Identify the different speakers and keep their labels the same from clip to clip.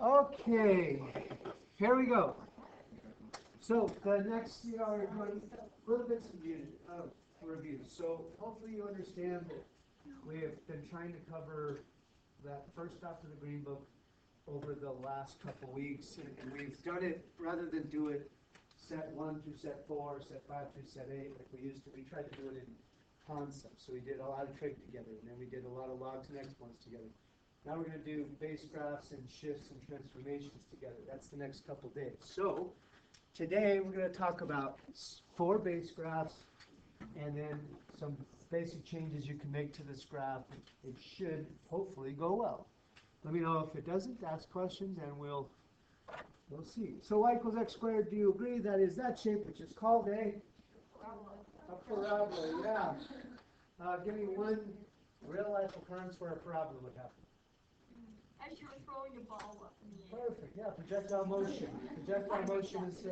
Speaker 1: Okay, here we go. So the next, we're doing little bits of review. So hopefully you understand that we have been trying to cover that first draft of the Green Book over the last couple weeks, and we've done it rather than do it set 1 through set 4, set 5 through set 8 like we used to. We tried to do it in concepts. So we did a lot of trig together, and then we did a lot of logs and exponents together. Now we're going to do base graphs and shifts and transformations together. That's the next couple days. So today we're going to talk about 4 base graphs and then some basic changes you can make to this graph. It should hopefully go well. Let me know if it doesn't. Ask questions and we'll see. So y equals x squared, do you agree that is that shape which is called a parabola? Yeah. Give me one real life occurrence where a parabola would happen.
Speaker 2: As you're throwing a ball up in the air.
Speaker 1: Perfect, yeah, projectile motion. Projectile motion is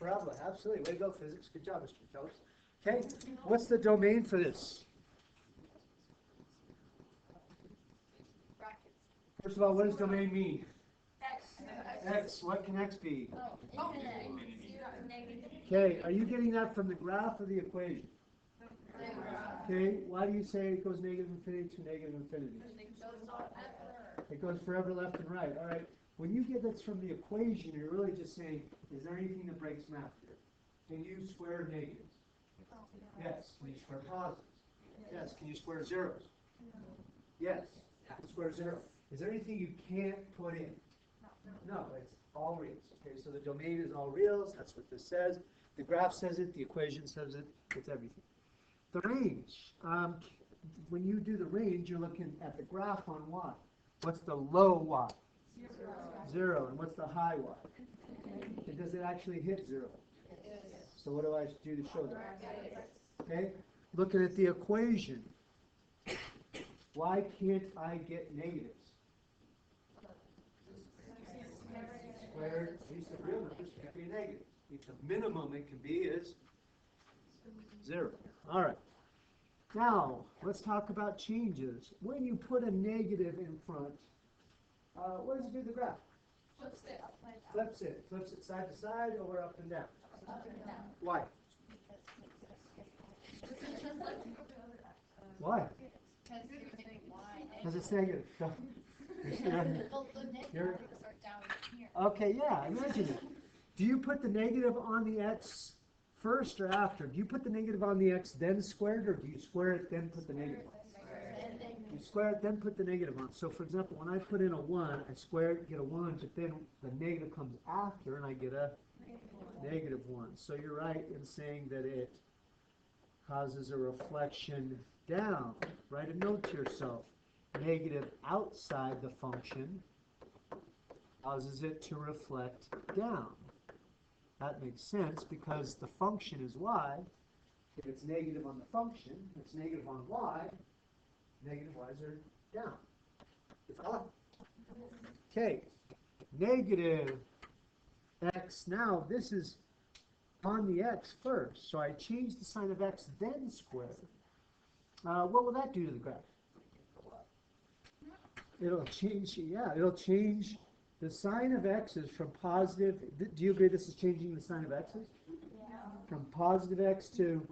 Speaker 1: parabola. Absolutely. Way to go, physics. Good job, Mr. Phelps. Okay, what's the domain for this?
Speaker 2: Brackets.
Speaker 1: First of all, what does domain mean?
Speaker 2: X.
Speaker 1: X. What can X be?
Speaker 2: Infinity. Negative.
Speaker 1: Okay, are you getting that from the graph or the equation? Okay, why do you say it goes negative infinity to negative infinity? It goes forever left and right. All right. When you get this from the equation, you're really just saying, is there anything that breaks math here? Can you square negatives? Yes. Can you square positives? Yes. Can you square zeros? Yes. Square zero. Is there anything you can't put in? No, it's all reals. Okay, so the domain is all reals. That's what this says. The graph says it. The equation says it. It's everything. The range. When you do the range, you're looking at the graph on y. What's the low y? 0. And what's the high y? And does it actually hit 0? So what do I do to show that? Okay, looking at the equation. Why can't I get negatives? Squared, at least the real numbers can't be negative. The minimum it can be is 0. All right. Now, let's talk about changes. When you put a negative in front, what does it do to the graph?
Speaker 2: Flips it.
Speaker 1: Flips it. Flips it side to side or up and down?
Speaker 2: Up and down.
Speaker 1: Why? Why? Because it's negative. So, okay, yeah, imagine it. Do you put the negative on the x first or after? Do you put the negative on the x then square it, or do you square it then put the negative on? You square it then put the negative on. So for example, when I put in a 1, I square it, get a 1, but then the negative comes after and I get a negative 1. So you're right in saying that it causes a reflection down. Write a note to yourself. Negative outside the function causes it to reflect down. That makes sense because the function is y. If it's negative on the function, it's negative on y, negative y's are down. It's on. Okay, negative x. Now, this is on the x first, so I change the sign of x, then square. What will that do to the graph? It'll change, yeah, it'll change. The sign of x's from positive, do you agree this is changing the sign of x's?
Speaker 2: Yeah.
Speaker 1: From positive x to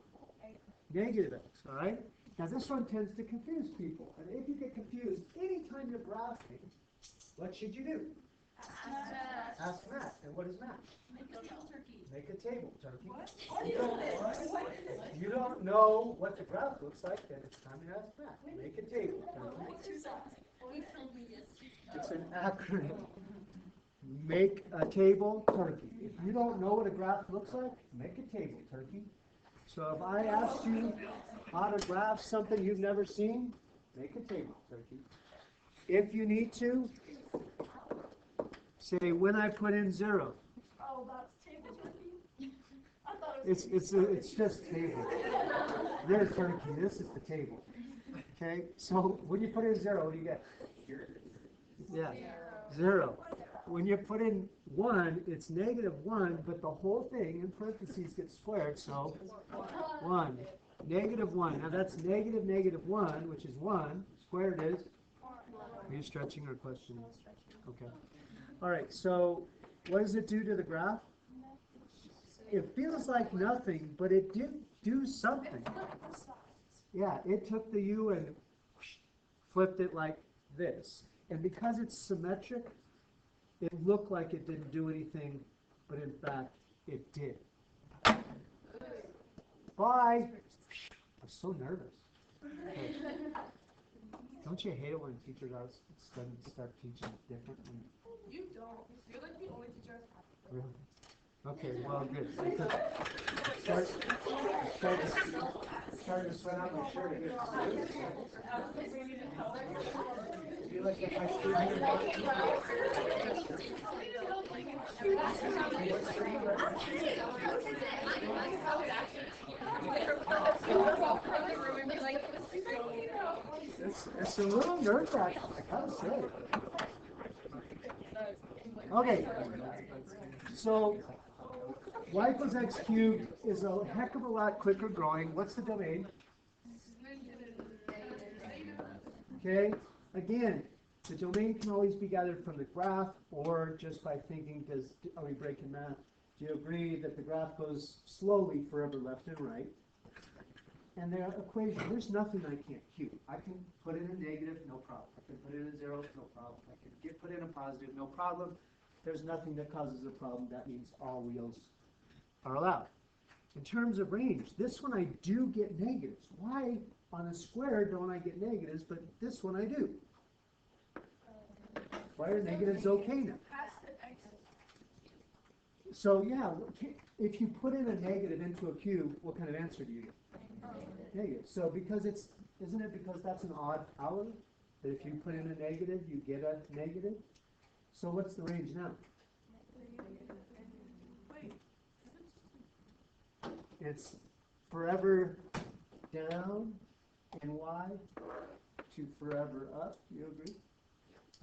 Speaker 1: negative x, all right? Now this one tends to confuse people. And if you get confused, anytime you're graphing, what should you do? Ask Matt. And what is Matt?
Speaker 2: Make a table turkey.
Speaker 1: Make a table turkey.
Speaker 2: What?
Speaker 1: You don't know what the graph looks like, then it's time to ask Matt. Make a table turkey. It's an acronym. Make a table turkey. If you don't know what a graph looks like, make a table turkey. So if I asked you how to graph something you've never seen, make a table turkey. If you need to, say when I put in 0.
Speaker 2: Oh, that's table turkey? I thought it was
Speaker 1: It's just table. There's turkey. This is the table. Okay. So when you put in 0, what do you get? Yeah. 0. When you put in 1, it's negative 1, but the whole thing in parentheses gets squared, so 1. Negative 1. Now that's negative negative 1, which is 1. Squared is? Are you stretching or questioning? Okay. All right, so what does it do to the graph? It feels like nothing, but it did do something. Yeah, it took the U and flipped it like this. And because it's symmetric, it looked like it didn't do anything, but in fact, it did. Bye. I'm so nervous. Okay. Don't you hate it when teachers are start teaching differently?
Speaker 2: You don't. You're like the only teacher I've had.
Speaker 1: Really? Okay, well, good. Starting to sweat out my shirt here. Do you like that high school? It's a little nerve-wracking, I gotta say. Okay, so y equals x cubed is a heck of a lot quicker growing. What's the domain? Okay, again, the domain can always be gathered from the graph or just by thinking, are we breaking math? Do you agree that the graph goes slowly forever left and right? And their equation, there's nothing I can't cube. I can put in a negative, no problem. I can put in a 0, no problem. I can put in a positive, no problem. There's nothing that causes a problem. That means all wheels are allowed. In terms of range, this one I do get negatives. Why on a square don't I get negatives, but this one I do? Why are negatives okay now? So yeah, if you put in a negative into a cube, what kind of answer do you get? Negative. So because isn't it because that's an odd power? That if you put in a negative, you get a negative? So what's the range now? It's forever down in y to forever up. You agree?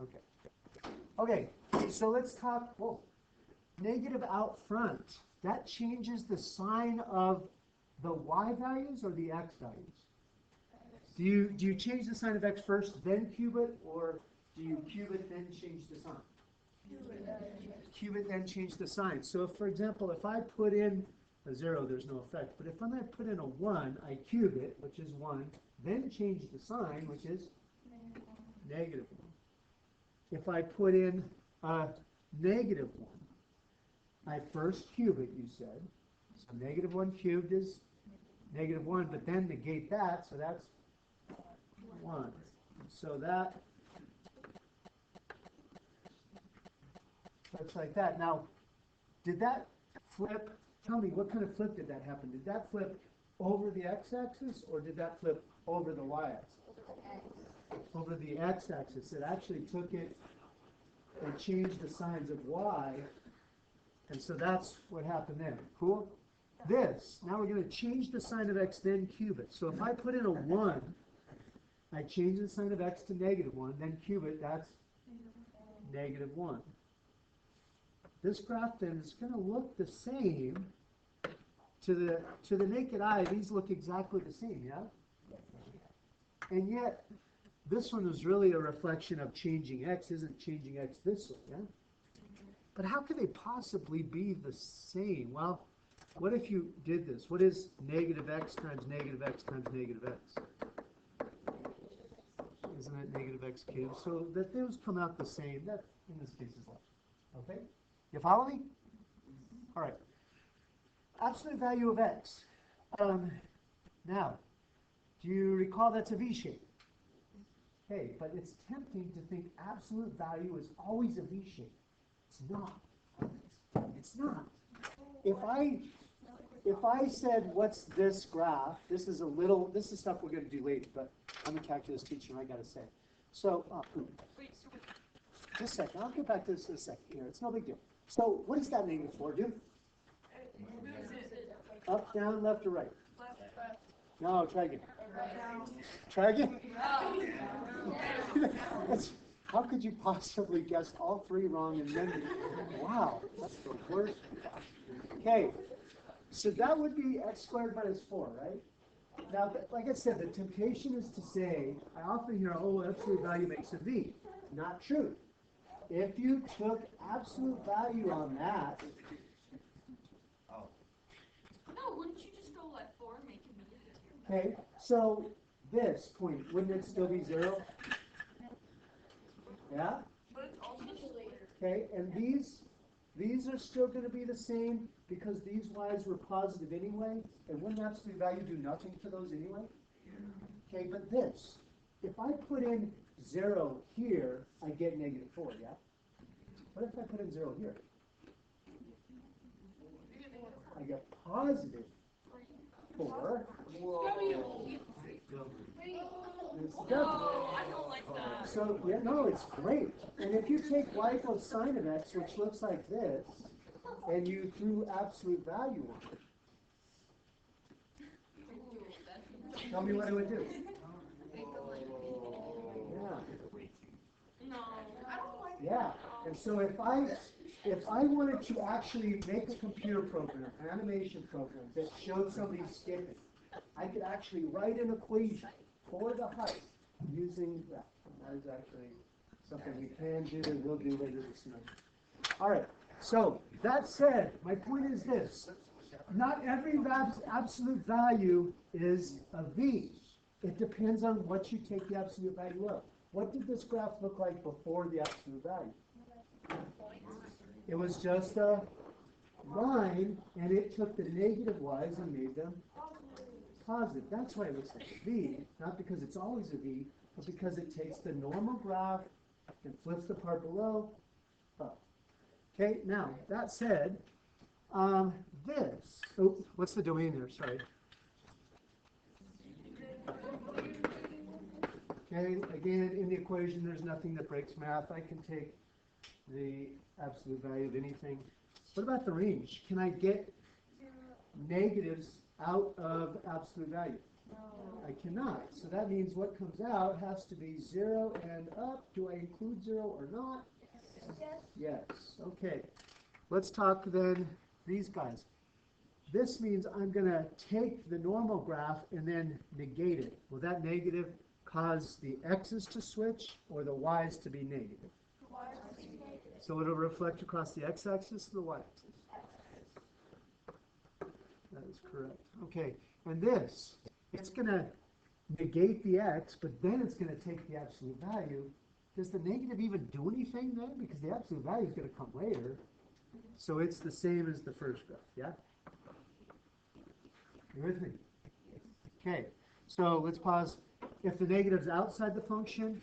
Speaker 1: Okay. Okay, so let's talk, negative out front. That changes the sign of the y values or the x values? Do you change the sign of x first, then cube it, or do you cube it, then change the sign? Cube it, then change the sign. So if, for example, if I put in a 0, there's no effect. But if I put in a 1, I cube it, which is 1, then change the sign, which is negative 1. If I put in a negative 1, I first cube it, you said. So negative 1 cubed is negative 1, but then negate that, so that's 1. So that looks like that. Now, did that flip? Tell me, what kind of flip did that happen? Did that flip over the x-axis, or did that flip over the y-axis? Over the x-axis. It actually took it and changed the signs of y, and so that's what happened there. Cool? This, now we're going to change the sign of x, then cube it. So if I put in a 1, I change the sign of x to negative 1, then cube it, that's negative 1. This graph then is going to look the same to the naked eye. These look exactly the same, yeah? And yet, this one is really a reflection of changing x, isn't changing x this way, yeah? But how could they possibly be the same? Well, what if you did this? What is negative x times negative x times negative x? Isn't it negative x cubed? So that those come out the same. That, in this case, is left. Okay? You follow me? All right. Absolute value of x. Now, do you recall that's a V shape? Okay, but it's tempting to think absolute value is always a V shape. It's not. It's not. If I said, what's this graph? This is stuff we're going to do later, but I'm a calculus teacher and I got to say. So, just a second. I'll get back to this in a second here. It's no big deal. So, what does that negative 4 do? Up, down, left, or right? No, try again. Try again? How could you possibly guess all 3 wrong and then, wow, that's the worst. Okay, so that would be x squared minus 4, right? Now, like I said, the temptation is to say, I often hear, oh, absolute value makes a v. Not true. if you took absolute value on that,
Speaker 2: No, wouldn't you just go like 4 and make it immediate?
Speaker 1: okay, so this point, wouldn't it still be 0? Yeah?
Speaker 2: But it's also later.
Speaker 1: Okay, and these are still going to be the same because these y's were positive anyway, and wouldn't absolute value do nothing to those anyway? Okay, but this, if I put in 0 here, I get -4, yeah? What if I put in 0 here? I get positive 4. It's
Speaker 2: No,
Speaker 1: double.
Speaker 2: I don't like that.
Speaker 1: So, yeah, no, it's great. And if you take y equals sine of x, which looks like this, and you threw absolute value on it, tell me what it would do. Yeah.
Speaker 2: No, I don't like
Speaker 1: Yeah, and so if I wanted to actually make a computer program, an animation program that showed somebody skipping, I could actually write an equation for the height using that. That is actually something we can do and will do later this month. All right, so that said, my point is this. Not every absolute value is a V. It depends on what you take the absolute value of. What did this graph look like before the absolute value? It was just a line, and it took the negative y's and made them positive. That's why it looks like a V, not because it's always a V, but because it takes the normal graph and flips the part below up. Okay, now, that said, what's the domain there? Sorry. Okay, again, in the equation, there's nothing that breaks math. I can take the absolute value of anything. What about the range? Can I get negatives out of absolute value?
Speaker 2: No.
Speaker 1: I cannot. So that means what comes out has to be 0 and up. Do I include 0 or not?
Speaker 2: Yes.
Speaker 1: Yes. Okay. Let's talk then these guys. This means I'm going to take the normal graph and then negate it. Will that negative cause the x's to switch or the y's to be negative? So it'll reflect across the x-axis or the y-axis? That is correct. Okay, and this, it's going to negate the x, but then it's going to take the absolute value. Does the negative even do anything then? Because the absolute value is going to come later. So it's the same as the first graph, yeah? You with me? Okay, so let's pause. If the negative's outside the function,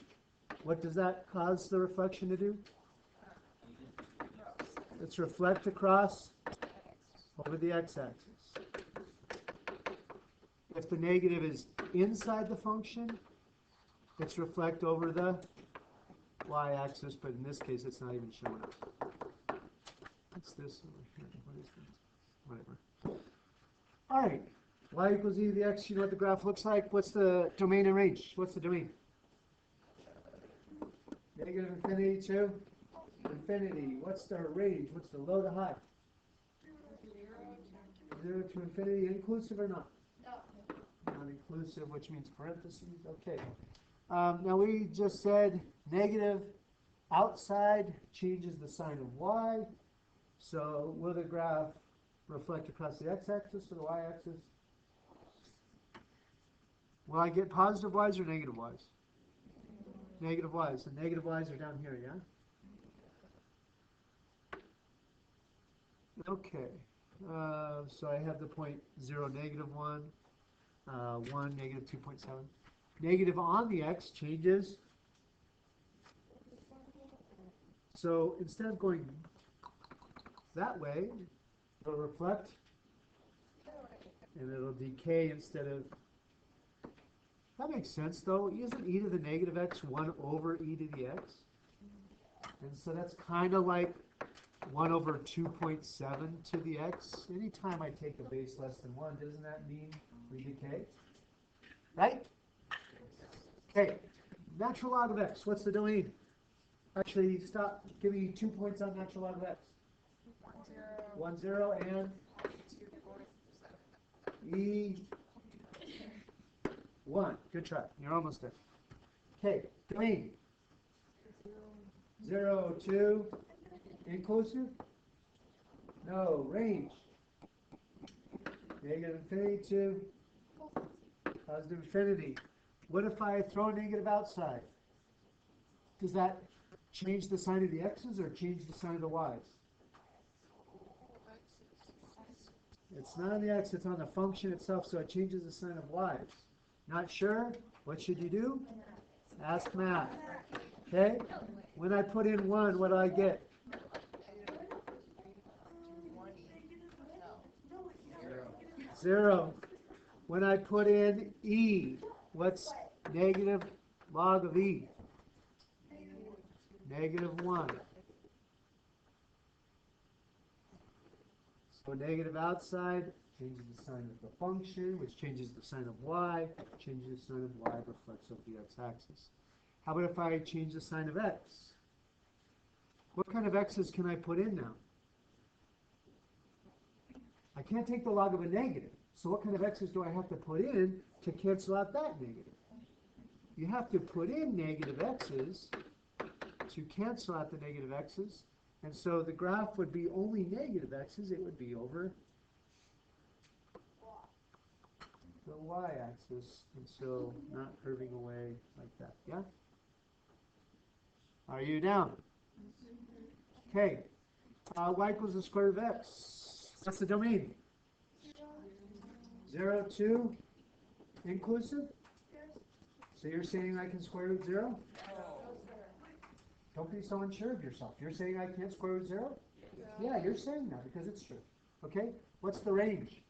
Speaker 1: what does that cause the reflection to do? Let's reflect across over the x-axis. If the negative is inside the function, it's reflect over the y-axis, but in this case, it's not even showing up. What's this over here? What is this? Whatever. All right. Y equals e to the x. You know what the graph looks like? What's the domain and range? What's the domain? Negative infinity to infinity. What's the range? What's the low to high? 0 to infinity. Inclusive or not?
Speaker 2: No.
Speaker 1: Not inclusive, which means parentheses. Okay. Now we just said negative outside changes the sign of y. So will the graph reflect across the x-axis or the y-axis? Will I get positive y's or negative y's? Negative y's. The negative y's are down here, yeah? Okay. So I have the point 0, -1, 1, -2.7. Negative on the x changes. So instead of going that way, it'll reflect and it'll decay instead of. That makes sense though. Isn't e to the negative x 1 over e to the x? And so that's kind of like 1 over 2.7 to the x. Anytime I take a base less than 1, doesn't that mean we decay? Right? Okay. Natural log of x. What's the domain? Actually, stop. Give me 2 points on natural log of x. 1, 0, and e 1. Good try. You're almost there. Okay. Domain. 0 to inclusive? No, range. Negative infinity to positive infinity. What if I throw a negative outside? Does that change the sign of the x's or change the sign of the y's? It's not on the x, it's on the function itself, so it changes the sign of y's. Not sure? What should you do? Ask math. Okay? When I put in 1, what do I get? 0. When I put in e, what's negative log of e? Negative 1. So negative outside changes the sign of the function, which changes the sign of y, changes the sign of y, reflects over the x-axis. How about if I change the sign of x? What kind of x's can I put in now? I can't take the log of a negative. So what kind of x's do I have to put in to cancel out that negative? You have to put in negative x's to cancel out the negative x's. And so the graph would be only negative x's. It would be over the y-axis. And so not curving away like that. Yeah? Are you down? Okay. Y equals the square root of x. What's the domain? 0 to inclusive? So you're saying I can square root 0? Don't be so unsure of yourself. You're saying I can't square root 0? Yeah, you're saying that because it's true. Okay? What's the range?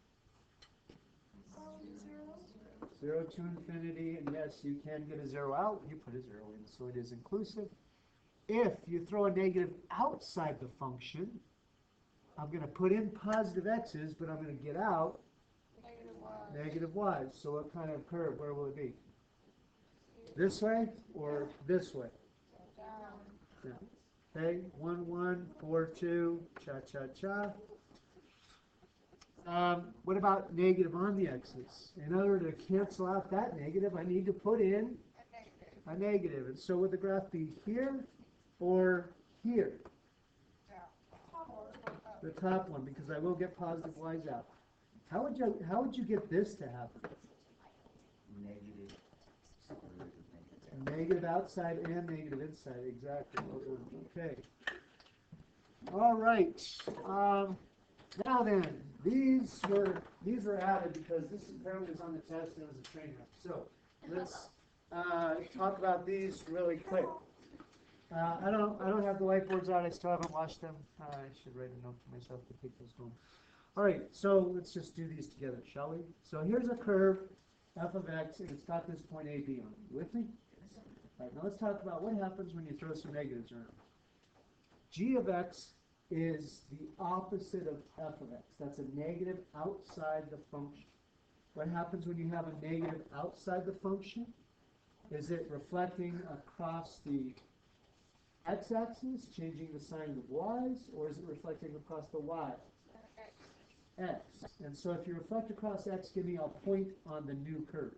Speaker 1: 0 to infinity, and yes, you can get a 0 out. You put a 0 in, so it is inclusive. If you throw a negative outside the function, I'm going to put in positive x's, but I'm going to get out negative y's. So what kind of curve? Where will it be? This way or this way? Yeah. Okay, 1, 1, 4, 2, cha-cha-cha. What about negative on the x's? In order to cancel out that negative, I need to put in a negative. And so would the graph be here or here? The top one, because I will get positive y's out. How would you get this to happen? Negative outside and negative inside, exactly. Okay. All right. Now then, these were added because this apparently was on the test and it was a train wreck. So let's talk about these really quick. I don't have the whiteboards out. I still haven't washed them. I should write a note to myself to take those home. All right. So let's just do these together, shall we? So here's a curve, f of x, and it's got this point A, B on it. You with me? All right, now let's talk about what happens when you throw some negatives around. G of x is the opposite of f of x. That's a negative outside the function. What happens when you have a negative outside the function? Is it reflecting across the x-axis, changing the sign of y's, or is it reflecting across the y? X. And so if you reflect across x, give me a point on the new curve.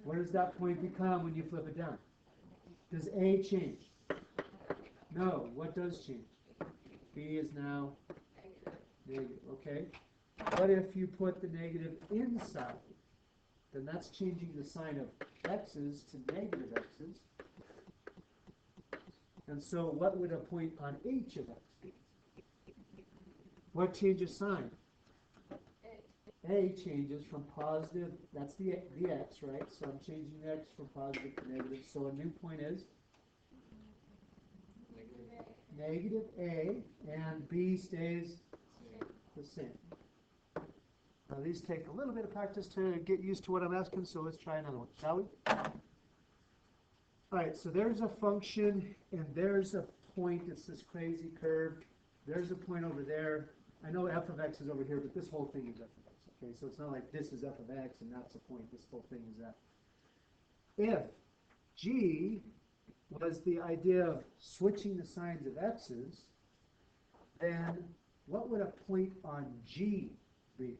Speaker 1: What does that point become when you flip it down? Does A change? No. What does change? B is now negative. Okay. What if you put the negative inside? Then that's changing the sign of x's to negative x's. And so what would a point on h of x be? What changes sign? A changes from positive, that's the x, right? So I'm changing the x from positive to negative. So a new point is? Negative A, and B stays the same. Now these take a little bit of practice to get used to what I'm asking, so let's try another one, shall we? All right, so there's a function, and there's a point. It's this crazy curve. There's a point over there. I know f of x is over here, but this whole thing is f of x. Okay, so it's not like this is f of x and that's the point. This whole thing is f. If g was the idea of switching the signs of x's, then what would a point on g be?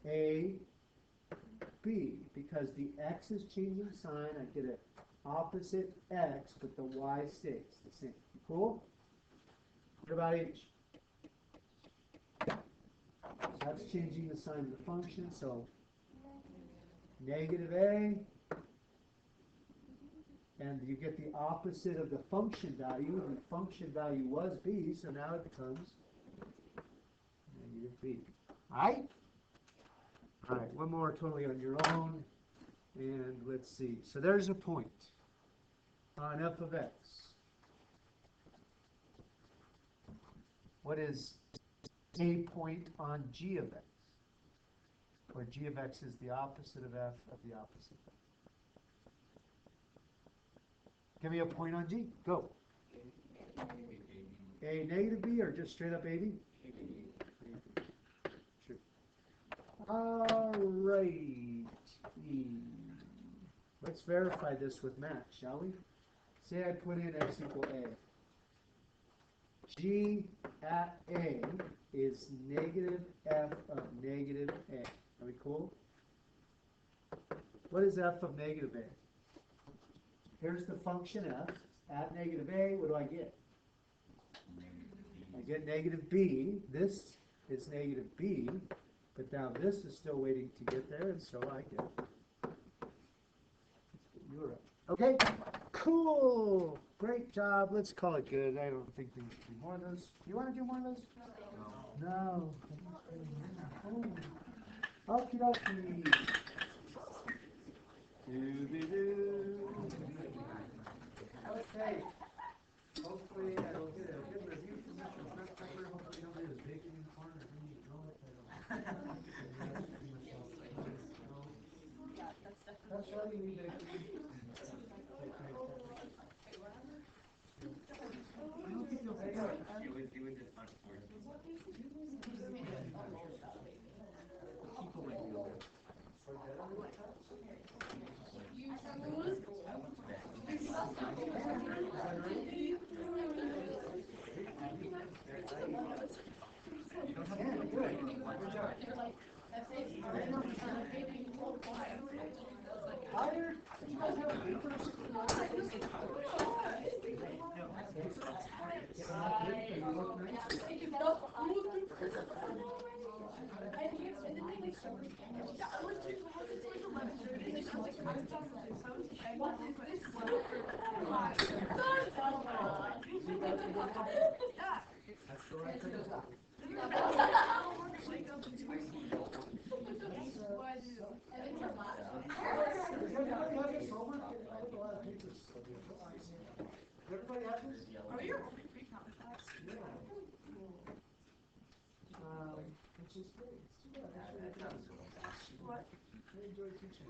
Speaker 1: A, b, because the x is changing sign, I get an opposite x, but the y stays the same. Cool? What about h? That's changing the sign of the function, so negative a, and you get the opposite of the function value. The function value was b, so now it becomes negative b. Alright? Alright, one more totally on your own. And let's see. So there's a point on f of x. What is a point on g of x? Where g of x is the opposite of f of the opposite of f. Give me a point on G. Go. A negative B or just straight up AB? Sure. All right. Let's verify this with math, shall we? Say I put in x equal A. G at A is negative f of negative A. Are we cool? What is f of negative A? Here's the function f at negative a. What do I get? I get negative b. This is negative b, but now this is still waiting to get there, and so I get Europe. Okay, cool. Great job. Let's call it good. I don't think we should do more of those. You want to do more of those? No. Okie dokie. Okay. Hopefully I will get a good review from this front cover. Hopefully nobody was baking in the corner and didn't know it. That's why you need to. I don't think you'll pick up.
Speaker 3: You would just punch for it.
Speaker 1: People like you. Everybody have this?
Speaker 2: Oh, you're only pre-count class.
Speaker 1: Which is great. It's too bad.
Speaker 2: What?
Speaker 1: I enjoy teaching.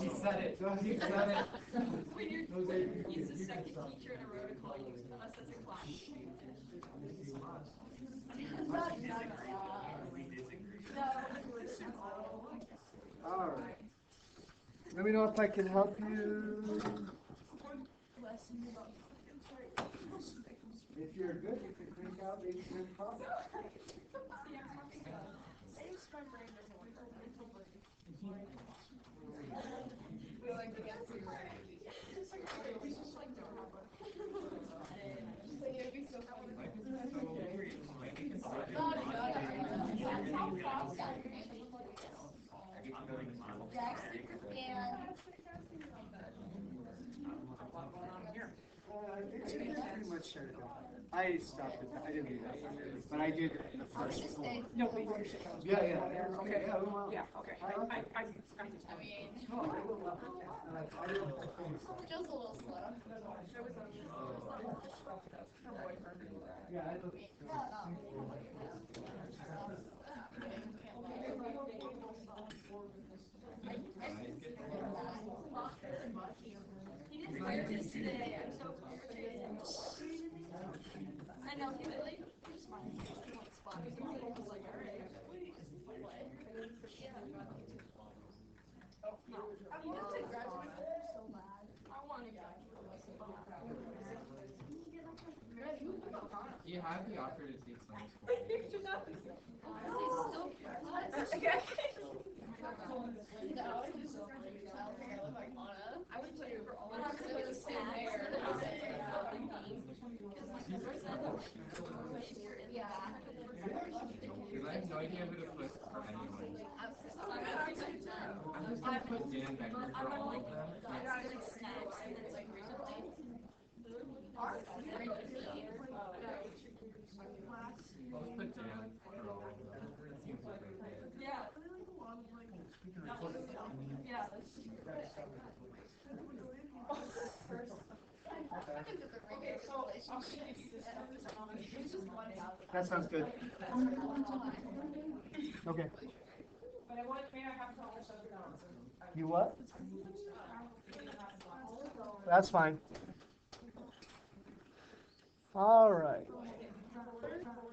Speaker 3: He said it.
Speaker 1: He said it.
Speaker 2: He's the second teacher in a row to call you us as a class.
Speaker 1: All right. Let me know if I can help you. If you're good, you can crank out 8-10 problems. I think we pretty much shut it down. I stopped it. I didn't do that. But I did the first one.
Speaker 4: No, we should.
Speaker 1: Yeah, yeah. Okay, yeah, we will.
Speaker 4: Yeah, okay. I
Speaker 1: No, I will. I will.
Speaker 2: Joe's a little slow.
Speaker 1: Yeah, I will.
Speaker 2: He didn't fire this today. I'm so frustrated. I know, he was like, spot. I was like, all right. What? Yeah. I wanted to graduate so bad. I want to graduate so bad.
Speaker 3: You have the offer to take summer school.
Speaker 2: I would play for all of the there.
Speaker 3: Because I have no idea who to put for anyone. I'm just gonna put Dan Becker for all of them. I'll just put Dan for all of them. That seems like a good idea.
Speaker 2: Yeah. Yeah.
Speaker 1: That sounds good. Okay.
Speaker 4: But I want, may I have to shut it down?
Speaker 1: You what? That's fine. All right.